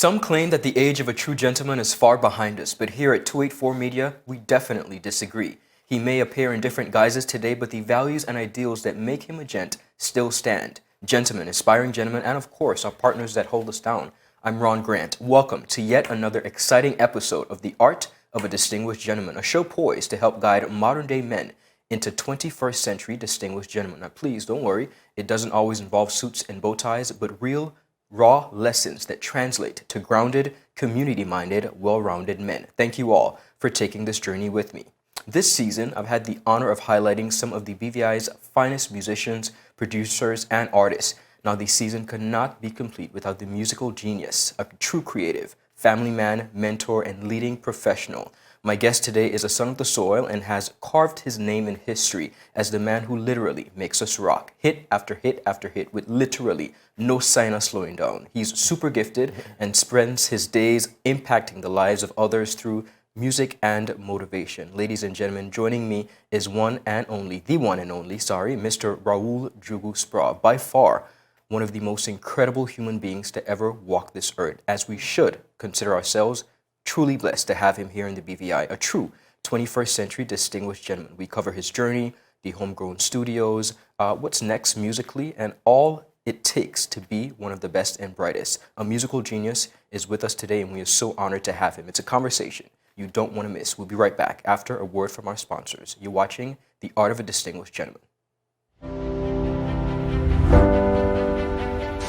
Some claim that the age of a true gentleman is far behind us, but here at 284 Media, we definitely disagree. He may appear in different guises today, but the values and ideals that make him a gent still stand. Gentlemen, aspiring gentlemen, and of course, our partners that hold us down. I'm Ron Grant. Welcome to yet another exciting episode of The Art of a Distinguished Gentleman, a show poised to help guide modern-day men into 21st century distinguished gentlemen. Now, please don't worry, it doesn't always involve suits and bow ties, but real raw lessons that translate to grounded, community-minded, well-rounded men. Thank you all for taking this journey with me. This season, I've had the honor of highlighting some of the BVI's finest musicians, producers, and artists. Now, the season could not be complete without the musical genius, a true creative, family man, mentor, and leading professional. My guest today is a son of the soil and has carved his name in history as the man who literally makes us rock, hit after hit after hit, with literally no sign of slowing down. He's super gifted and spends his days impacting the lives of others through music and motivation. Ladies and gentlemen, joining me is the one and only, Mr. Raul Juggo Sprauve, by far one of the most incredible human beings to ever walk this earth, as we should consider ourselves truly blessed to have him here in the BVI, a true 21st century distinguished gentleman. We cover his journey, the homegrown studios, what's next musically, and all it takes to be one of the best and brightest. A musical genius is with us today, and we are so honored to have him. It's a conversation you don't want to miss. We'll be right back after a word from our sponsors. You're watching The Art of a Distinguished Gentleman.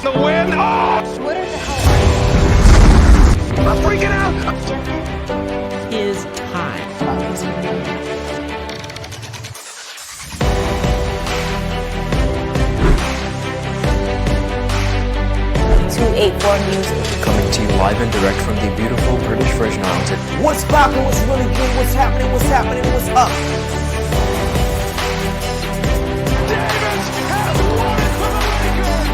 The win! Oh! What the hell? I'm freaking out! Is high. 284 Music. Coming to you live and direct from the beautiful British Virgin Islands. What's poppin', what's really good, what's happening, what's up? Davis has won it for the Lakers!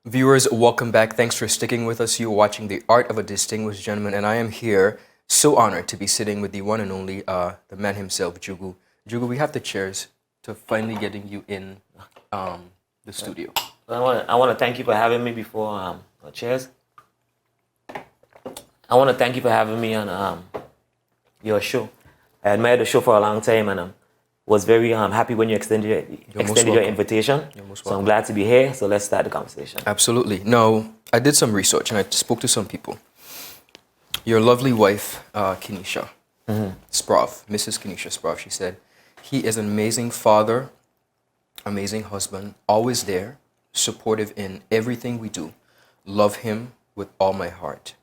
Viewers, welcome back. Thanks for sticking with us. You're watching The Art of a Distinguished Gentleman, and I am here so honored to be sitting with the one and only, the man himself, Juggo. Juggo, we have the chairs to finally getting you in the studio. I want to thank you for having me before chairs. I want to thank you for having me on your show. I admired the show for a long time, and was very happy when you extended your invitation. So I'm glad to be here. So let's start the conversation. Absolutely. Now, I did some research and I spoke to some people. Your lovely wife, Kenesha Sprauve, Mrs. Kenesha Sprauve, she said, he is an amazing father, amazing husband, always there, supportive in everything we do. Love him with all my heart.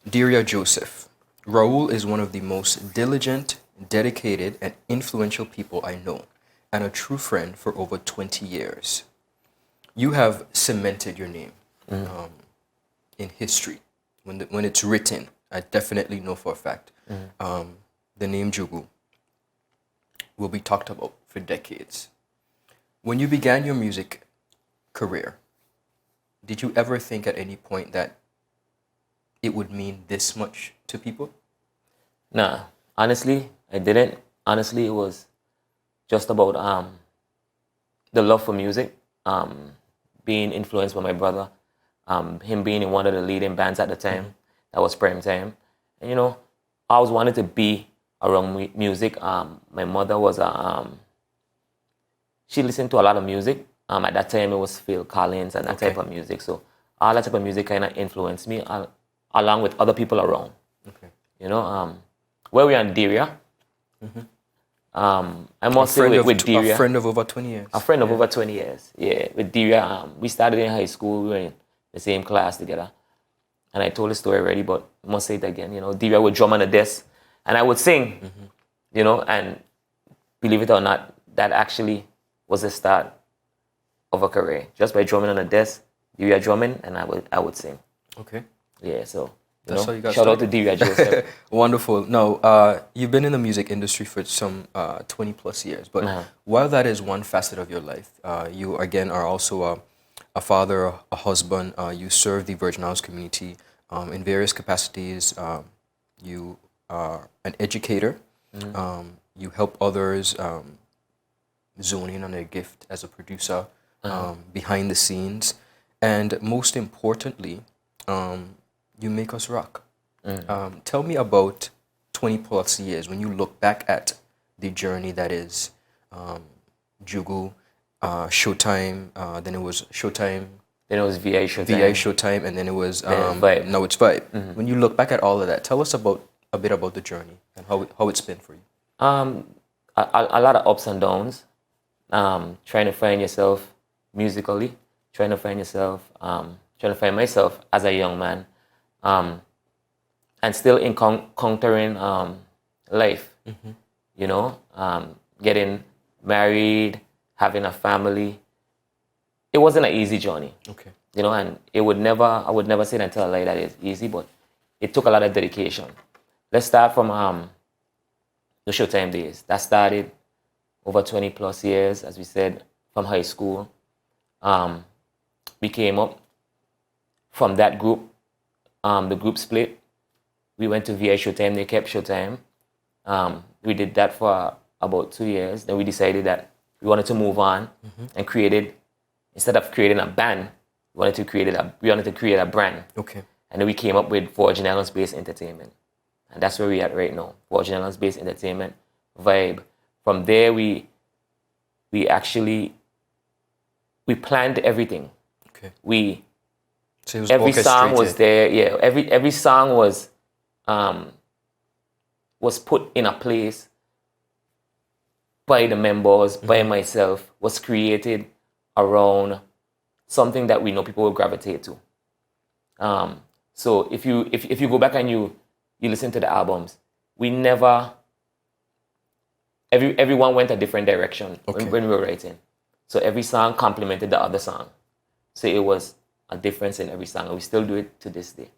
Deria Joseph, Raul is one of the most diligent, dedicated, and influential people I know, and a true friend for over 20 years. You have cemented your name in history. When it's written, I definitely know for a fact, the name Juggo will be talked about for decades. When you began your music career, did you ever think at any point that it would mean this much to people? Nah, honestly, I didn't. Honestly, it was just about the love for music, being influenced by my brother, him being in one of the leading bands at the time. That was Prime Time. And, I always wanted to be around music. My mother was she listened to a lot of music. At that time, it was Phil Collins and that type of music. So all that type of music kind of influenced me, along with other people around. Okay. Where we are in Deria, I must say with Deria. A friend of over 20 years. A friend of over 20 years, yeah. With Deria, we started in high school. We were in the same class together. And I told the story already, but I must say it again. Deria would drum on the desk, and I would sing, and believe it or not, that actually was the start of a career. Just by drumming on the desk, Deria drumming, and I would sing. Okay. Yeah, so... That's how you got Shout started. out to Deria Joseph. Wonderful. Now, you've been in the music industry for some 20 plus years, but while that is one facet of your life, you again are also a father, a husband. You serve the Virgin Islands community in various capacities. You are an educator. You help others zone in on their gift as a producer behind the scenes. And most importantly, you make us rock. Tell me about 20 plus years when you look back at the journey that is Juggo, Showtime, then it was Showtime, Then it was VI Showtime. VI Showtime, and then it was Vibe. now it's Vibe. When you look back at all of that, tell us about a bit about the journey and how it's been for you. A lot of ups and downs. Trying to find yourself musically, trying to find yourself, trying to find myself as a young man, and still encountering life. You know, getting married, having a family. It wasn't an easy journey. Okay. You know, and I would never say and tell a lie that it's easy, but it took a lot of dedication. Let's start from the Showtime days. That started over 20 plus years, as we said, from high school. We came up from that group. The group split. We went to VI Showtime. They kept Showtime. We did that for about 2 years. Then we decided that we wanted to move on and created, instead of creating a band, we wanted to create a brand. Okay. And then we came up with Forging Islands Based Entertainment. And that's where we're at right now. Forging Islands Based Entertainment, Vibe. From there, we planned everything. Okay. So it was Every song was orchestrated. there. Yeah, every song was put in a place by the members, by myself, was created around something that we know people will gravitate to. So if you go back and you listen to the albums, everyone went a different direction when we were writing. So every song complemented the other song. So it was a difference in every song, and we still do it to this day.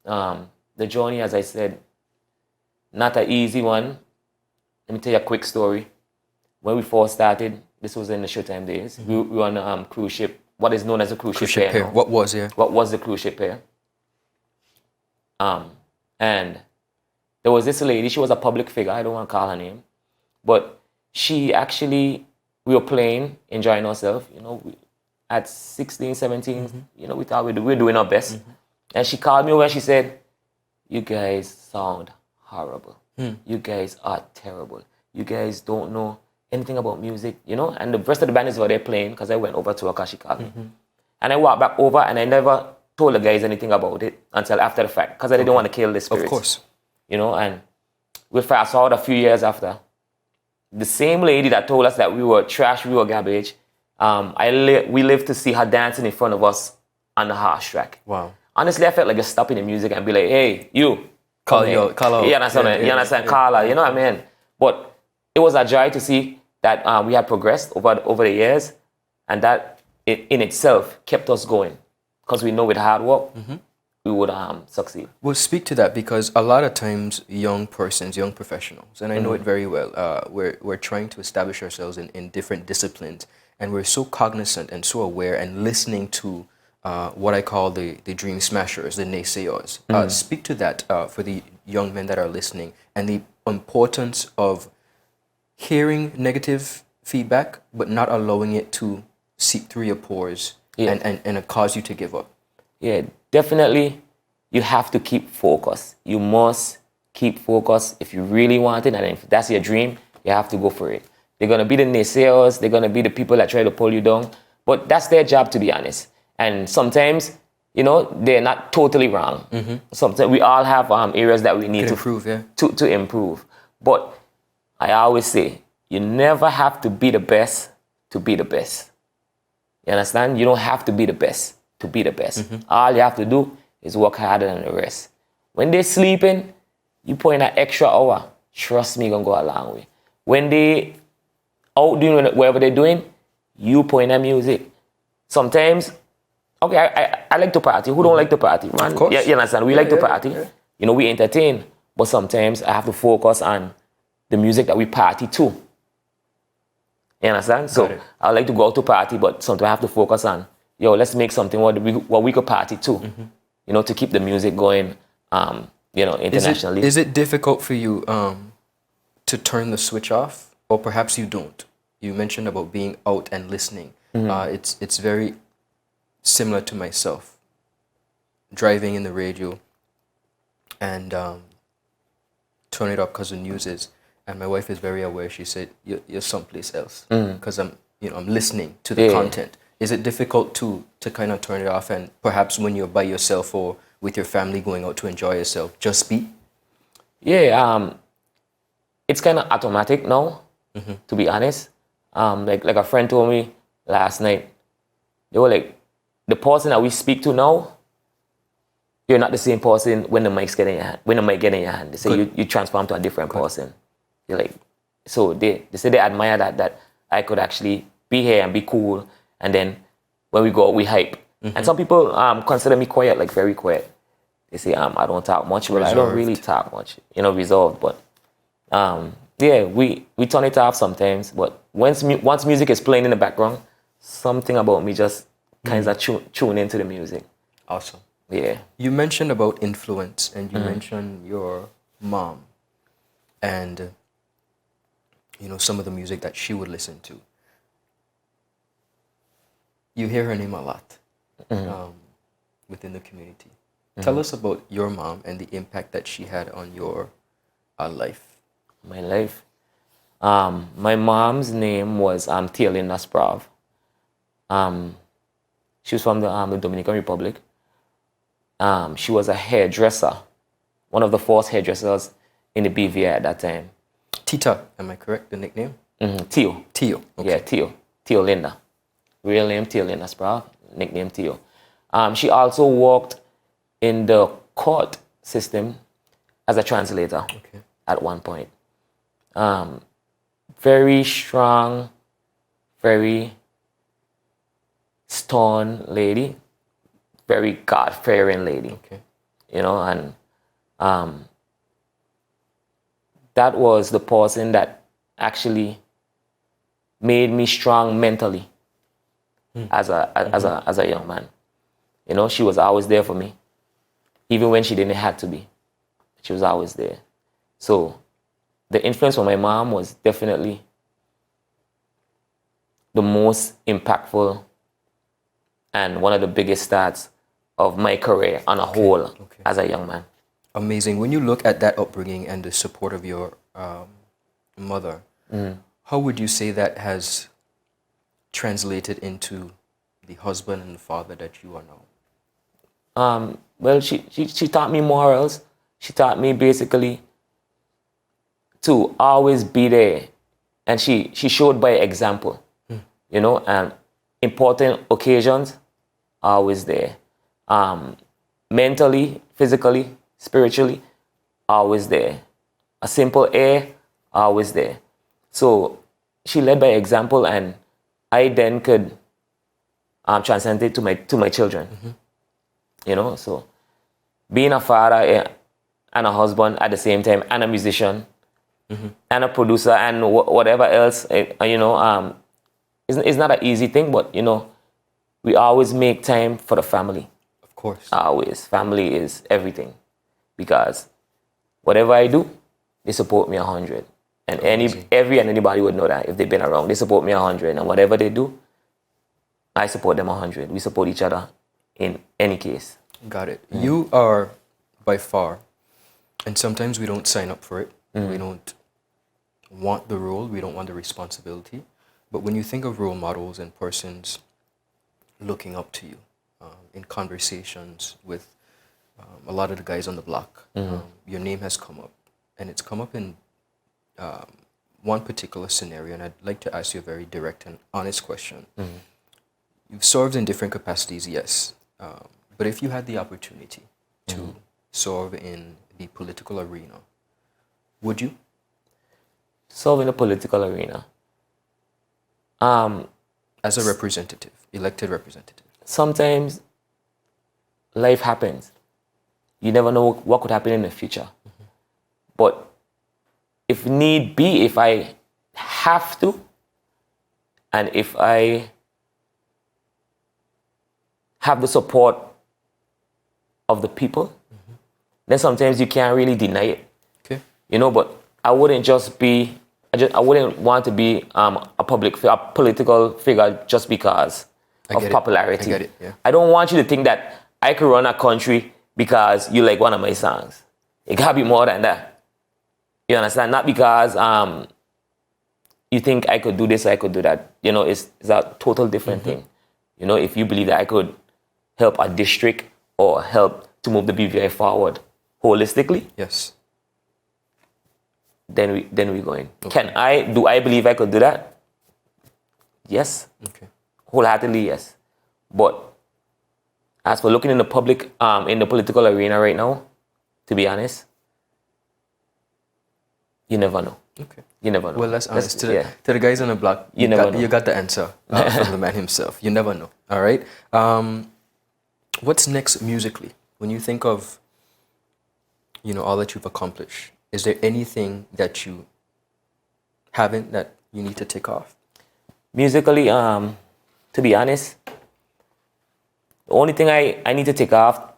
The journey, as I said, not an easy one. Let me tell you a quick story. When we first started, this was in the Showtime days, we were on a cruise ship, what is known as a cruise ship here. What was here? What was the cruise ship here? And there was this lady, she was a public figure, I don't want to call her name, but she actually, we were playing, enjoying ourselves, you know, at 16, 17, you know, we thought we were doing our best. And she called me over and she said, "You guys sound horrible. You guys are terrible. You guys don't know anything about music," you know? And the rest of the band is over there playing, because I went over to her because she called me. And I walked back over and I never told the guys anything about it until after the fact, because I didn't want to kill the spirits. Of course. You know, and we fast forward a few years after. The same lady that told us that we were trash, we were garbage, we lived to see her dancing in front of us on the horse track. Wow. Honestly, I felt like just stopping the music and be like, "Hey, you, Call come here." out. You understand? You understand? Call her, you know what I mean? But it was a joy to see that we had progressed over the years, and that it in itself kept us going, because we know with hard work we would succeed. Well, speak to that, because a lot of times young persons, young professionals, and I know it very well, we're trying to establish ourselves in different disciplines, and we're so cognizant and so aware and listening to what I call the dream smashers, the naysayers. Speak to that for the young men that are listening, and the importance of hearing negative feedback, but not allowing it to seep through your pores and cause you to give up. Yeah, definitely. You have to keep focus. You must keep focus if you really want it, and if that's your dream, you have to go for it. They're gonna be the naysayers. They're gonna be the people that try to pull you down, but that's their job, to be honest. And sometimes, you know, they're not totally wrong. Sometimes we all have areas that we need to improve, to improve. But I always say, you never have to be the best to be the best. You understand? You don't have to be the best to be the best. All you have to do is work harder than the rest. When they're sleeping, you put in an extra hour. Trust me, you're going to go a long way. When they out doing whatever they're doing, you put in the music. Sometimes, okay, I like to party. Who don't like to party, man? Of course. You understand? We like to party. You know, we entertain. But sometimes I have to focus on the music that we party to. You understand? So I like to go out to party, but sometimes I have to focus on, let's make something what we could party to. You know, to keep the music going, you know, internationally. Is it difficult for you to turn the switch off, or perhaps you don't. You mentioned about being out and listening. It's very similar to myself. Driving in the radio and turn it up because the news is, and my wife is very aware. She said, "You're someplace else," because I'm listening to the content. Is it difficult to kind of turn it off, and perhaps when you're by yourself or with your family going out to enjoy yourself, just be? Yeah, it's kind of automatic now, to be honest. Like a friend told me last night, they were like, the person that we speak to now, you're not the same person when the mic's get in your hand. When the mic get in your hand, they say you transform to a different person. You're like, so they say they admire that I could actually be here and be cool, and then when we go out, we hype. And some people consider me quiet, like very quiet. They say I don't talk much, but I don't really talk much, reserved. But yeah, we turn it off sometimes. But once music is playing in the background, something about me just kind of tune into the music. Awesome. Yeah. You mentioned about influence, and you mentioned your mom, and some of the music that she would listen to. You hear her name a lot within the community. Tell us about your mom and the impact that she had on your life. My life. My mom's name was Untitled Sprauve. She was from the Dominican Republic. She was a hairdresser, one of the first hairdressers in the BVI at that time. Tita, am I correct, the nickname? Tio. Tio, okay. Yeah, Tio. Tio Linda. Real name, Tio Linda Sprauve, nickname Tio. She also worked in the court system as a translator at one point. Very strong, very stern lady, very God-fearing lady. And that was the person that actually made me strong mentally as a young man. She was always there for me, even when she didn't have to be. She was always there. So the influence of my mom was definitely the most impactful and one of the biggest starts of my career on a whole as a young man. Amazing. When you look at that upbringing and the support of your mother, how would you say that has translated into the husband and the father that you are now? Well, she taught me morals. She taught me basically to always be there. And she showed by example, and important occasions, always there. Mentally, physically, spiritually, always there. A simple air, always there. So she led by example, and I then could transcend it to my children. So being a father and a husband at the same time, and a musician, and a producer, and whatever else, it's not an easy thing, but we always make time for the family. Of course. Always. Family is everything. Because whatever I do, they support me 100. And anybody would know that if they've been around. They support me 100. And whatever they do, I support them 100. We support each other in any case. Got it. You are by far, and sometimes we don't sign up for it. We don't want the role. We don't want the responsibility. But when you think of role models and persons looking up to you in conversations with a lot of the guys on the block, your name has come up. And it's come up in one particular scenario, and I'd like to ask you a very direct and honest question. You've served in different capacities, yes. But if you had the opportunity to serve in the political arena, would you? Serve in the political arena? As a representative, elected representative. Sometimes life happens. You never know what could happen in the future. But if need be, if I have to, and if I have the support of the people, then sometimes you can't really deny it. Okay. But I wouldn't just be. I wouldn't want to be a political figure just because of popularity. I get it. Yeah. I don't want you to think that I could run a country because you like one of my songs. It gotta be more than that. You understand? Not because you think I could do this or I could do that. You know, it's a total different thing. You know, if you believe that I could help a district or help to move the BVI forward holistically, Yes. then we going. Okay. Do I believe I could do that? Yes. Okay. Wholeheartedly, yes. But as for looking in the public, in the political arena right now, to be honest, you never know. Okay. You never know. Well, let's honest. To yeah. the guys on the block, You never know. You got the answer from the man himself. You never know. All right. What's next musically? When you think of, all that you've accomplished, is there anything that you haven't that you need to tick off? Musically, to be honest, the only thing I need to take off,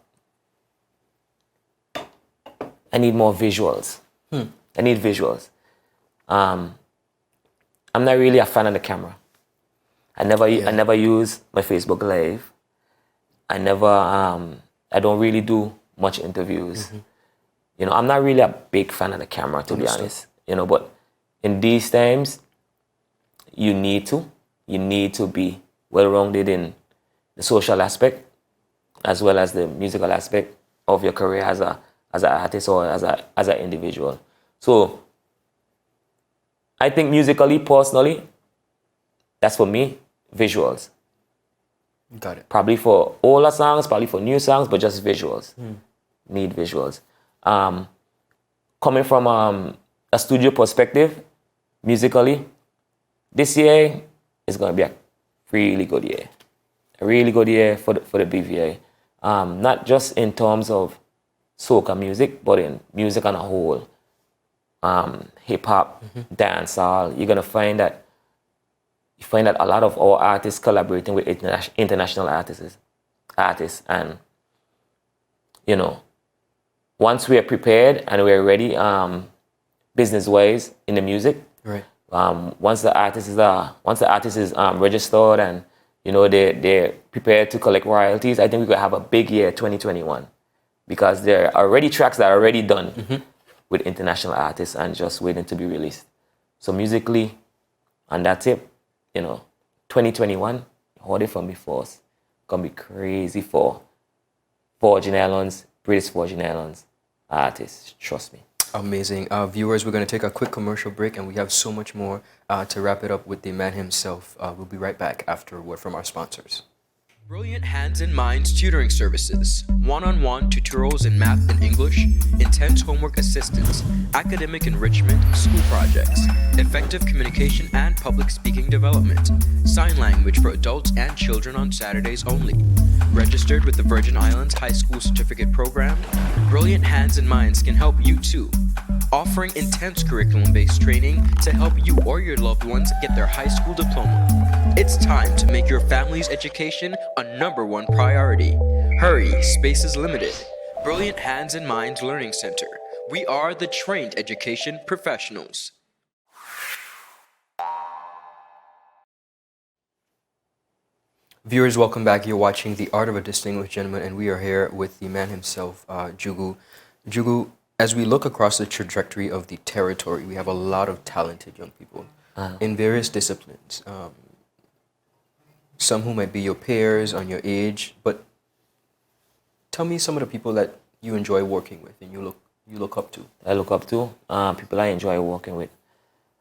I need more visuals. I need visuals. I'm not really a fan of the camera. I never use my Facebook Live. I don't really do much interviews. I'm not really a big fan of the camera, to be honest. But in these times, you need to be well-rounded in the social aspect as well as the musical aspect of your career as an artist or as an individual. So I think musically, personally, that's for me, visuals. Got it. Probably for older songs, probably for new songs, but just visuals. Need visuals. Coming from a studio perspective, musically, this year is going to be a really good year. A really good year for the BVA. Not just in terms of soca music, but in music on a whole. Hip-hop, dancehall. You're going to find that a lot of our artists collaborating with international artists. And, once we are prepared and we're ready business-wise in the music, right. Once the artist is registered and they're prepared to collect royalties, I think we could have a big year 2021 because there are already tracks that are already done with international artists and just waiting to be released. So musically, on that tip, 2021, hold it from me first. Gonna be crazy for Virgin Islands, British Virgin Islands artists. Trust me. Amazing. Viewers, we're going to take a quick commercial break and we have so much more to wrap it up with the man himself. We'll be right back after a word from our sponsors. Brilliant Hands and Minds Tutoring Services. One-on-one tutorials in math and English, intense homework assistance, academic enrichment, school projects, effective communication and public speaking development, sign language for adults and children on Saturdays only. Registered with the Virgin Islands High School Certificate Program, Brilliant Hands and Minds can help you too. Offering intense curriculum-based training to help you or your loved ones get their high school diploma. It's time to make your family's education a #1 priority. Hurry, space is limited. Brilliant Hands and Minds Learning Center. We are the trained education professionals. Viewers, welcome back. You're watching The Art of a Distinguished Gentleman, and we are here with the man himself, Juggo. Juggo, as we look across the trajectory of the territory, we have a lot of talented young people in various disciplines. Some who might be your peers on your age, but tell me some of the people that you enjoy working with and you look up to. I look up to people I enjoy working with.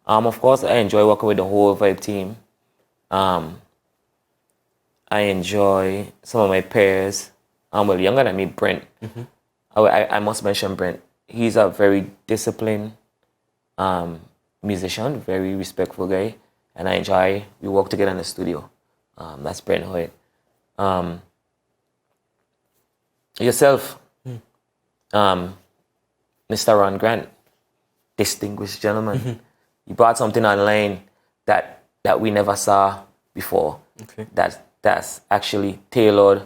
Of course, I enjoy working with the whole Vibe team. I enjoy some of my peers. Well, younger than me, Brent. I must mention Brent. He's a very disciplined musician, very respectful guy, and we work together in the studio. That's Brent Hoyt. Yourself, Mr. Ron Grant, distinguished gentleman. You brought something online that we never saw before. Okay. That's actually tailored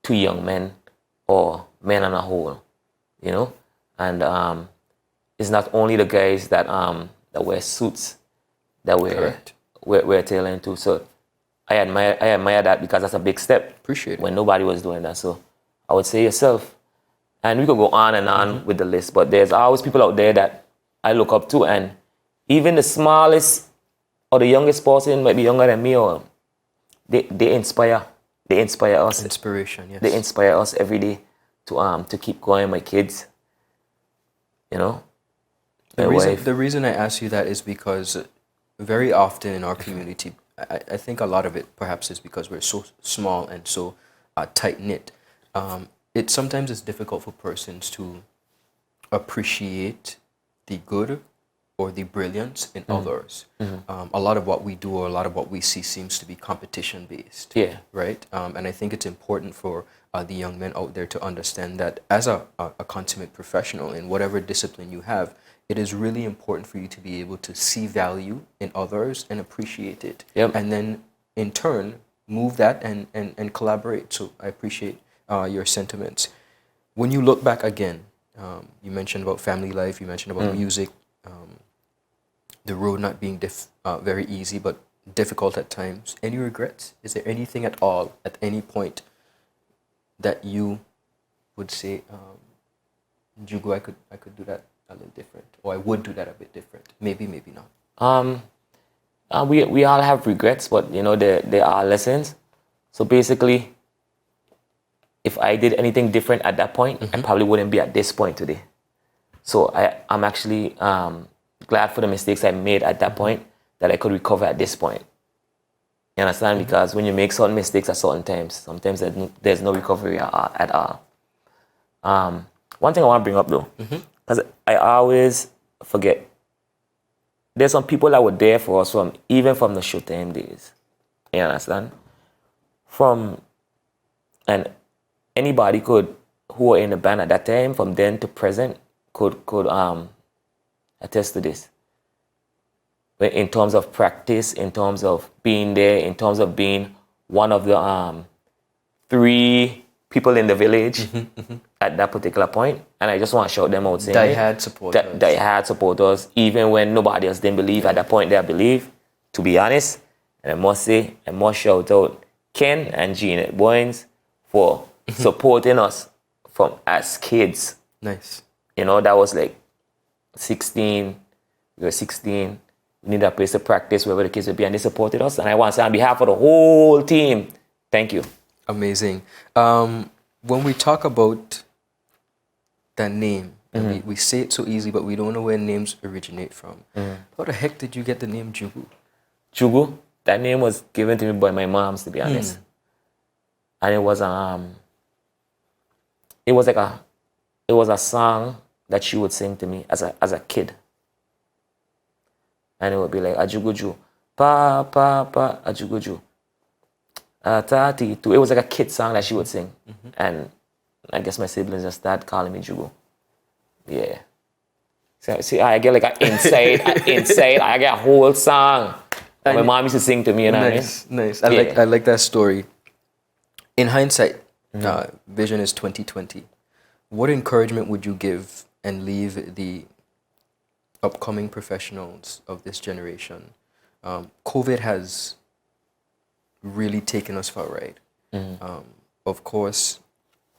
to young men or men on a whole, and it's not only the guys that wear suits that we're tailoring to. So I admire that because that's a big step. Appreciate it. When nobody was doing that. So I would say yourself. And we could go on and on with the list, but there's always people out there that I look up to, and even the smallest or the youngest person might be younger than me, or they inspire us. Inspiration, yes. They inspire us every day to keep going. My kids, you know. The reason I ask you that is because very often in our community, I think a lot of it perhaps is because we're so small and so tight-knit. It sometimes is difficult for persons to appreciate the good or the brilliance in others. A lot of what we do or a lot of what we see seems to be competition-based. Yeah. Right? And I think it's important for the young men out there to understand that as a consummate professional in whatever discipline you have, it is really important for you to be able to see value in others and appreciate it. Yep. And then, in turn, move that and collaborate. So I appreciate your sentiments. When you look back again, you mentioned about family life, you mentioned about music, the road not being very easy, but difficult at times. Any regrets? Is there anything at all, at any point, that you would say, Juggo, I could do that a little different, or I would do that a bit different? Maybe, maybe not. We all have regrets, but you know there are lessons. So basically, if I did anything different at that point, I probably wouldn't be at this point today. So I'm actually glad for the mistakes I made at that point that I could recover at this point. You understand? Because when you make certain mistakes at certain times, sometimes there's no recovery at all. One thing I want to bring up though, because I always forget, there's some people that were there for us even from the Showtime days. You understand? And anybody who were in the band at that time, from then to present, could attest to this. In terms of practice, in terms of being there, in terms of being one of the 3 people in the village at that particular point. And I just want to shout them out saying, Die-hard supporters. Die-hard supporters, even when nobody else didn't believe at that point, they believe, to be honest. And I must say, I must shout out Ken and Jeanette Boynes for supporting us from as kids. Nice. You know, that was like 16, we were 16. We needed a place to practice wherever the kids would be, and they supported us. And I want to say on behalf of the whole team, thank you. Amazing. When we talk about that name, and we say it so easy, but we don't know where names originate from. How the heck did you get the name Juggo? Juggo? That name was given to me by my moms, to be honest. And it was a song that she would sing to me as a kid. And it would be like, Ajuguju, pa, pa, pa, Ajuguju, tati, tu. It was like a kid song that she would sing. And I guess my siblings just started calling me Juggo. Yeah. So, see, I get like an insight, I get a whole song. My mom used to sing to me, you know what I mean? Nice. I like that story. In hindsight, vision is 2020. What encouragement would you give and leave the upcoming professionals of this generation? COVID has really taken us for a ride. Of course,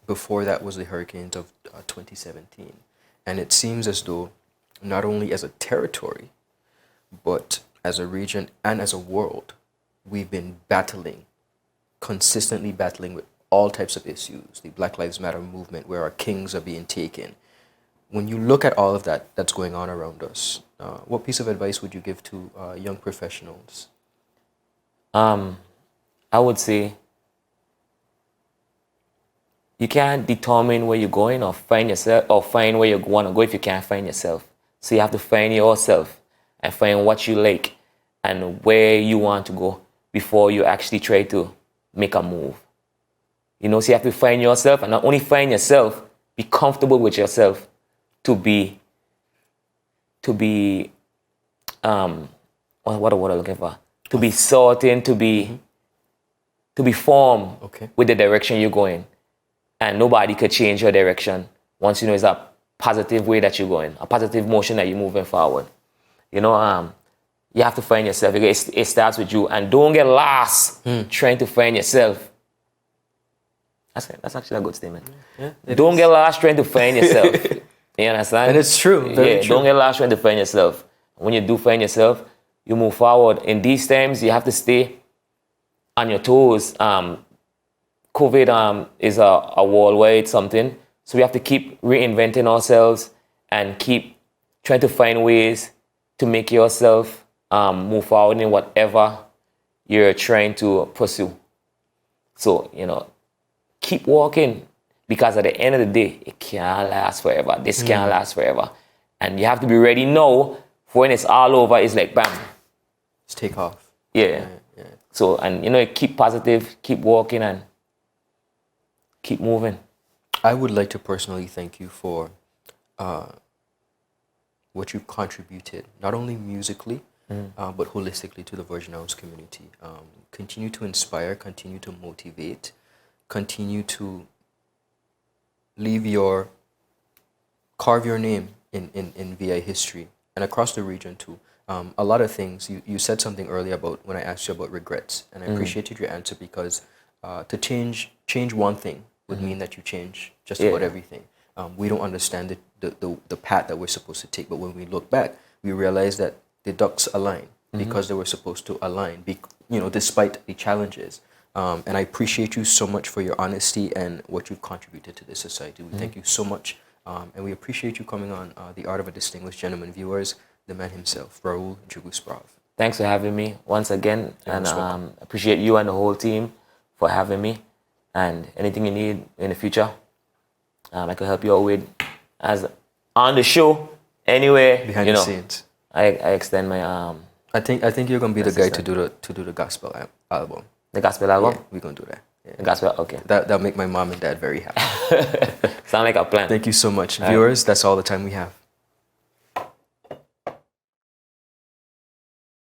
before that was the hurricanes of 2017. And it seems as though not only as a territory, but as a region and as a world, we've been consistently battling with all types of issues. The Black Lives Matter movement, where our kings are being taken. When you look at all of that that's going on around us, what piece of advice would you give to young professionals? I would say you can't determine where you're going or find yourself or find where you want to go if you can't find yourself. So you have to find yourself and find what you like and where you want to go before you actually try to make a move. You know, so you have to find yourself, and not only find yourself, be comfortable with yourself to be what am I looking for? To be certain, to be firm with the direction you're going. And nobody could change your direction once you know it's a positive way that you're going, a positive motion that you're moving forward. You know, you have to find yourself. It starts with you, and don't get lost trying to find yourself. That's actually a good statement. Yeah, don't get lost trying to find yourself. You understand? And it's true. Very true. Don't get lost trying to find yourself. When you do find yourself, you move forward. In these times, you have to stay on your toes. COVID is a worldwide something, so we have to keep reinventing ourselves and keep trying to find ways to make yourself move forward in whatever you're trying to pursue. So, you know, keep walking, because at the end of the day, it can't last forever. This can't last forever. And you have to be ready now for when it's all over, it's like, bam. Just take off. Yeah. So, and, you know, keep positive, keep walking, and keep moving. I would like to personally thank you for what you've contributed, not only musically, but holistically to the Virgin Islands community. Continue to inspire, continue to motivate, continue to carve your name in VI history and across the region too. A lot of things, you said something earlier about when I asked you about regrets, and I appreciated your answer, because to change one thing would mean that you change just about everything. We don't understand the path that we're supposed to take, but when we look back, we realize that the ducks align because they were supposed to align, despite the challenges. And I appreciate you so much for your honesty and what you've contributed to this society. We thank you so much, and we appreciate you coming on The Art of a Distinguished Gentleman. Viewers, the man himself, Raul Juggo Sprauve. Thanks for having me once again, and appreciate you and the whole team for having me. And anything you need in the future, I can help you out with, as on the show, anywhere. Behind the scenes. I extend my I think you're gonna be the guy to do the gospel album. The gospel album? Yeah, we're gonna do that. Yeah. The gospel, okay. That'll make my mom and dad very happy. Sound like a plan. Thank you so much. Viewers, that's all the time we have.